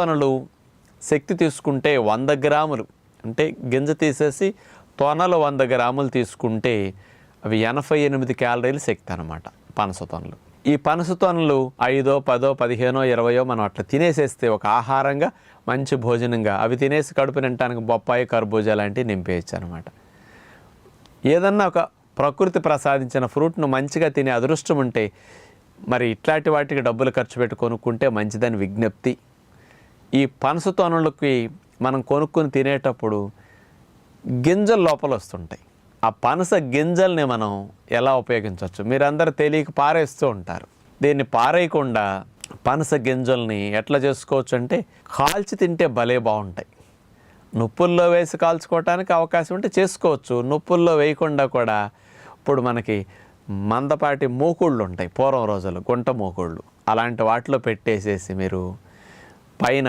తొనలు శక్తి తీసుకుంటే 100 గ్రాములు, అంటే గింజ తీసేసి తొనలు 100 గ్రాములు తీసుకుంటే అవి 88 క్యాలరీలు శక్తి అన్నమాట పనస తొనలు. ఈ పనస తొనలు 5, 10, 15, 20 మనం అట్లా తినేసేస్తే ఒక ఆహారంగా మంచి భోజనంగా అవి తినేసి కడుపు నిండటానికి బొప్పాయి, కర్బూజా లాంటివి నింపేయచ్చు అనమాట. ఏదన్నా ఒక ప్రకృతి ప్రసాదించిన ఫ్రూట్ను మంచిగా తినే అదృష్టం ఉంటే మరి ఇట్లాంటి వాటికి డబ్బులు ఖర్చు పెట్టి కొనుక్కుంటే మంచిదని విజ్ఞప్తి. ఈ పనస తొనలకి మనం కొనుక్కొని తినేటప్పుడు గింజలు లోపల వస్తుంటాయి. ఆ పనస గింజల్ని మనం ఎలా ఉపయోగించవచ్చు? మీరందరూ తెలియక పారేస్తూ ఉంటారు. దీన్ని పారేయకుండా పనస గింజల్ని ఎట్లా చేసుకోవచ్చు అంటే కాల్చి తింటే భలే బాగుంటాయి. నుప్పుల్లో వేసి కాల్చుకోవటానికి అవకాశం ఉంటే చేసుకోవచ్చు. నుప్పుల్లో వేయకుండా కూడా ఇప్పుడు మనకి మందపాటి మూకుళ్ళు ఉంటాయి, పూర్వం రోజులు గుంట మూకుళ్ళు, అలాంటి వాటిలో పెట్టేసేసి మీరు పైన